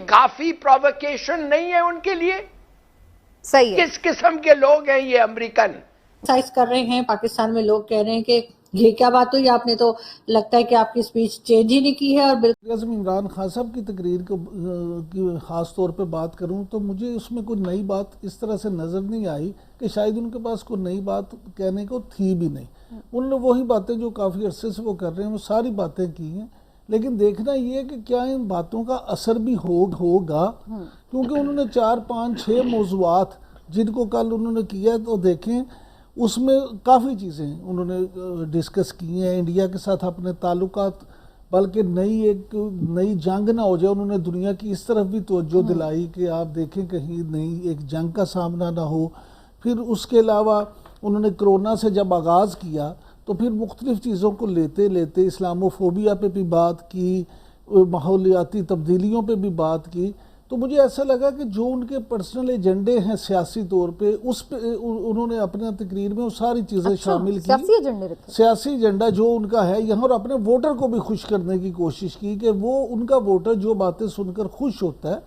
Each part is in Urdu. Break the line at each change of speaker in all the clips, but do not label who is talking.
کافی پرووکیشن نہیں ہے ان کے لیے؟
صحیح ہے.
کس قسم کے لوگ ہیں یہ امریکن؟
سائز کر رہے ہیں پاکستان میں لوگ کہہ رہے ہیں کہ یہ کیا بات ہوئی، آپ نے تو لگتا ہے کہ آپ کی سپیچ چینج ہی نہیں کی ہے. اور بالکل
اعظم عمران خان صاحب کی تقریر کی خاص طور پہ بات کروں تو مجھے اس میں کوئی نئی بات اس طرح سے نظر نہیں آئی کہ شاید ان کے پاس کوئی نئی بات کہنے کو تھی بھی نہیں. انہوں نے وہی باتیں جو کافی عرصے سے وہ کر رہے ہیں وہ ساری باتیں کی ہیں، لیکن دیکھنا یہ ہے کہ کیا ان باتوں کا اثر بھی ہوگا، کیونکہ انہوں نے 4 5 6 موضوعات جن کو کل انہوں نے کیا تو دیکھیں اس میں کافی چیزیں انہوں نے ڈسکس کی ہیں. انڈیا کے ساتھ اپنے تعلقات، بلکہ نئی جنگ نہ ہو جائے، انہوں نے دنیا کی اس طرف بھی توجہ دلائی کہ آپ دیکھیں کہیں نئی ایک جنگ کا سامنا نہ ہو. پھر اس کے علاوہ انہوں نے کرونا سے جب آغاز کیا تو پھر مختلف چیزوں کو لیتے اسلاموفوبیا پہ بھی بات کی، ماحولیاتی تبدیلیوں پہ بھی بات کی. تو مجھے ایسا لگا کہ جو ان کے پرسنل ایجنڈے ہیں سیاسی طور پہ، اس پہ انہوں نے اپنے تقریر میں وہ ساری چیزیں شامل کی.
سیاسی ایجنڈے رکھے،
سیاسی ایجنڈا جو ان کا ہے یہاں، اور اپنے ووٹر کو بھی خوش کرنے کی کوشش کی کہ وہ ان کا ووٹر جو باتیں سن کر خوش ہوتا ہے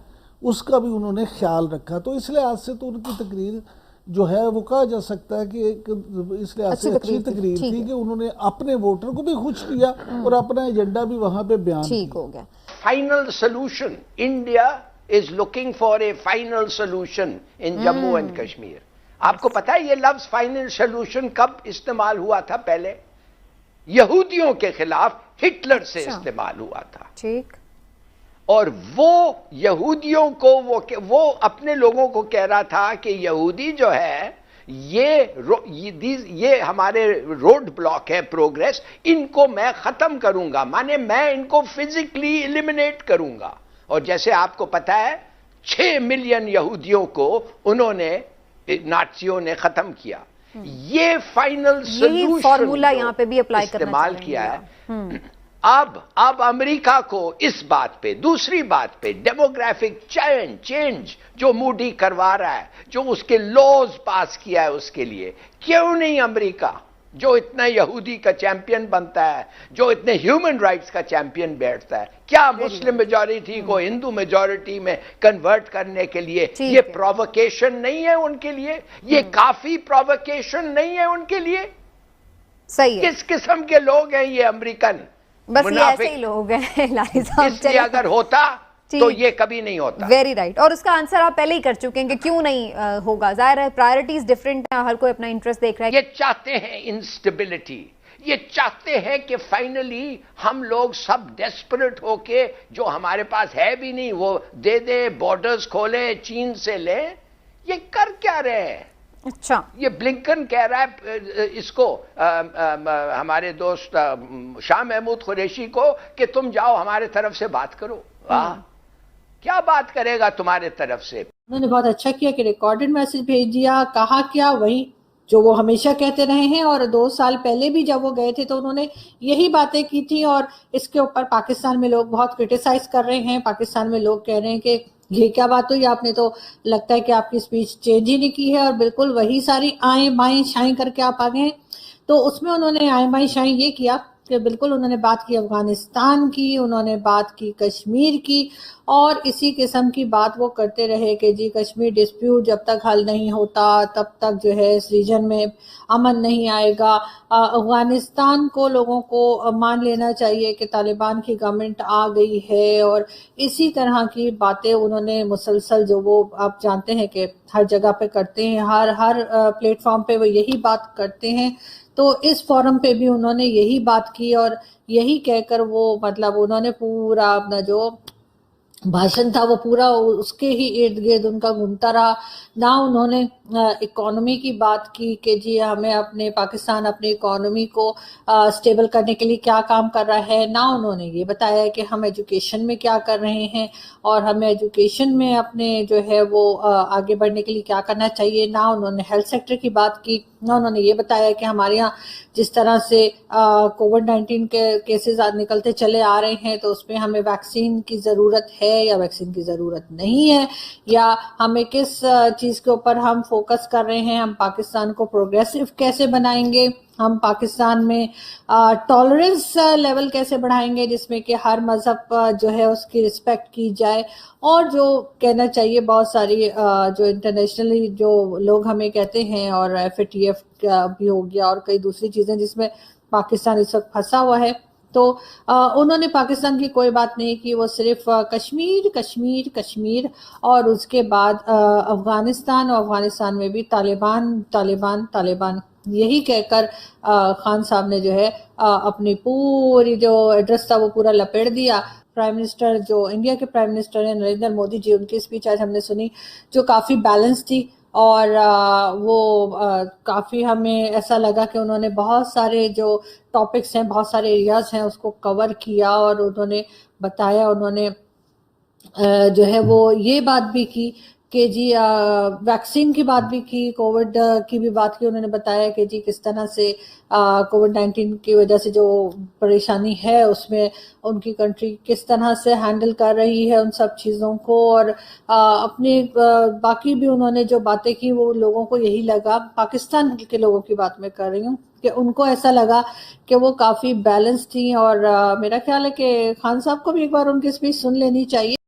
اس کا بھی انہوں نے خیال رکھا. تو اس لحاظ سے تو ان کی تقریر جو ہے وہ کہا جا سکتا ہے کہ ایک اس لحاظ سے اچھی تقریر تھی کہ انہوں نے اپنے ووٹر کو بھی خوش کیا اور اپنا ایجنڈا بھی وہاں پہ بیان کیا.
ٹھیک ہو گیا.
Final solution, India is looking for a final solution in Jammu and Kashmir. آپ کو پتا ہے یہ لفظ فائنل سولوشن کب استعمال ہوا تھا؟ پہلے یہودیوں کے خلاف ہٹلر سے استعمال ہوا تھا.
ٹھیک.
اور وہ یہودیوں کو وہ اپنے لوگوں کو کہہ رہا تھا کہ یہودی جو ہے یہ ہمارے روڈ بلاک ہے پروگریس، ان کو میں ختم کروں گا، مانے میں ان کو فزیکلی ایلیمنیٹ کروں گا. اور جیسے آپ کو پتا ہے 6 ملین یہودیوں کو انہوں نے نازیوں نے ختم کیا. یہ فائنل سولوشن
فارمولا یہاں پہ بھی اپلائی کرنا
استعمال کیا ہے. اب امریکہ کو اس بات پہ، دوسری بات پہ ڈیموگرافک چینج جو موڈی کروا رہا ہے، جو اس کے لاز پاس کیا ہے، اس کے لیے کیوں نہیں امریکہ جو اتنا یہودی کا چیمپئن بنتا ہے، جو اتنے ہیومن رائٹس کا چیمپئن بیٹھتا ہے، کیا مسلم میجورٹی کو ہندو میجورٹی میں کنورٹ کرنے کے لیے یہ پرووکیشن نہیں ہے ان کے لیے؟ یہ کافی پرووکیشن نہیں ہے ان کے لیے؟
صحیح ہے.
کس قسم کے لوگ ہیں یہ امریکن؟
بس یہ ایسے ہی لوگ ہیں لاری صاحب.
اس لیے اگر ہوتا تو یہ کبھی نہیں ہوتا.
Very right. اور اس کا آنسر آپ پہلے ہی کر چکے ہیں کہ کیوں نہیں ہوگا. ظاہر ہے پرائرٹیز ڈیفرنٹ ہیں، ہر کوئی اپنا انٹرسٹ دیکھ رہا ہے.
یہ چاہتے ہیں انسٹیبلٹی، یہ چاہتے ہیں کہ فائنلی ہم لوگ سب ڈیسپریٹ ہو کے جو ہمارے پاس ہے بھی نہیں وہ دے دیں، بارڈرز کھولیں، چین سے لیں. یہ کر کیا رہے ہیں؟
اچھا،
یہ بلنکن کہہ رہا ہے اس کو ہمارے دوست شاہ محمود قریشی کو کہ تم جاؤ ہمارے طرف سے بات کرو. کیا بات کرے گا تمہارے طرف سے؟
انہوں نے بہت اچھا کیا کہ ریکارڈڈ میسج بھیج دیا. کہا کیا وہی جو وہ ہمیشہ کہتے رہے ہیں، اور 2 سال پہلے بھی جب وہ گئے تھے تو انہوں نے یہی باتیں کی تھی. اور اس کے اوپر پاکستان میں لوگ بہت کرٹیسائز کر رہے ہیں. پاکستان میں لوگ کہہ رہے ہیں کہ یہ کیا بات ہوئی، آپ نے تو لگتا ہے کہ آپ کی سپیچ چینج ہی نہیں کی ہے، اور بالکل وہی ساری آئیں بائیں شائیں کر کے آپ آگے ہیں. تو اس میں انہوں نے آئیں بائیں شائیں یہ کیا کہ بالکل انہوں نے بات کی افغانستان کی، انہوں نے بات کی کشمیر کی، اور اسی قسم کی بات وہ کرتے رہے کہ جی کشمیر ڈسپیوٹ جب تک حل نہیں ہوتا تب تک جو ہے اس ریجن میں امن نہیں آئے گا. افغانستان کو لوگوں کو مان لینا چاہیے کہ طالبان کی گورنمنٹ آ گئی ہے، اور اسی طرح کی باتیں انہوں نے مسلسل جو وہ آپ جانتے ہیں کہ ہر جگہ پہ کرتے ہیں، ہر پلیٹ فارم پہ وہ یہی بات کرتے ہیں. تو اس فورم پہ بھی انہوں نے یہی بات کی، اور یہی کہہ کر وہ مطلب انہوں نے پورا اپنا جو بھاشن تھا وہ پورا اس کے ہی ارد گرد ان کا گھومتا رہا. نہ انہوں نے اکانومی کی بات کی کہ جی ہمیں اپنے پاکستان اپنی اکانومی کو سٹیبل کرنے کے لیے کیا کام کر رہا ہے، نہ انہوں نے یہ بتایا کہ ہم ایجوکیشن میں کیا کر رہے ہیں اور ہمیں ایجوکیشن میں اپنے جو ہے وہ آگے بڑھنے کے لیے کیا کرنا چاہیے. نہ انہوں نے ہیلتھ سیکٹر کی بات کی، نہ انہوں نے یہ بتایا کہ ہمارے یہاں جس طرح سے کووڈ-19 کے کیسز نکلتے چلے آ رہے ہیں تو اس میں ہمیں ویکسین کی ضرورت ہے یا ویکسین کی ضرورت نہیں ہے، یا ہمیں کس چیز کے اوپر ہم فوکس کر رہے ہیں، ہم پاکستان کو پروگریسو کیسے بنائیں گے. ہم پاکستان میں ٹالرنس لیول کیسے بڑھائیں گے جس میں کہ ہر مذہب جو ہے اس کی رسپیکٹ کی جائے, اور جو کہنا چاہیے بہت ساری جو انٹرنیشنلی جو لوگ ہمیں کہتے ہیں, اور FATF کا بھی ہو گیا اور کئی دوسری چیزیں جس میں پاکستان اس وقت پھنسا ہوا ہے, تو انہوں نے پاکستان کی کوئی بات نہیں کی, وہ صرف کشمیر کشمیر کشمیر, اور اس کے بعد افغانستان, اور افغانستان میں بھی طالبان طالبان طالبان یہی کہہ کر خان صاحب نے جو ہے اپنی پوری جو ایڈریس تھا وہ پورا لپیٹ دیا. پرائم منسٹر جو انڈیا کے پرائم منسٹر ہیں نریندر مودی جی, ان کی اسپیچ آج ہم نے سنی جو کافی بیلنس تھی, اور وہ کافی ہمیں ایسا لگا کہ انہوں نے بہت سارے جو ٹاپکس ہیں, بہت سارے ایریاز ہیں اس کو کور کیا, اور انہوں نے بتایا, انہوں نے جو ہے وہ یہ بات بھی کی کہ جی ویکسین کی بات بھی کی, کووڈ کی بھی بات کی. انہوں نے بتایا کہ جی کس طرح سے کووڈ-19 کی وجہ سے جو پریشانی ہے اس میں ان کی کنٹری کس طرح سے ہینڈل کر رہی ہے ان سب چیزوں کو, اور اپنے باقی بھی انہوں نے جو باتیں کی وہ لوگوں کو یہی لگا, پاکستان کے لوگوں کی بات میں کر رہی ہوں, کہ ان کو ایسا لگا کہ وہ کافی بیلنس تھیں. اور میرا خیال ہے کہ خان صاحب کو بھی ایک بار ان کی اسپیچ سن لینی چاہیے.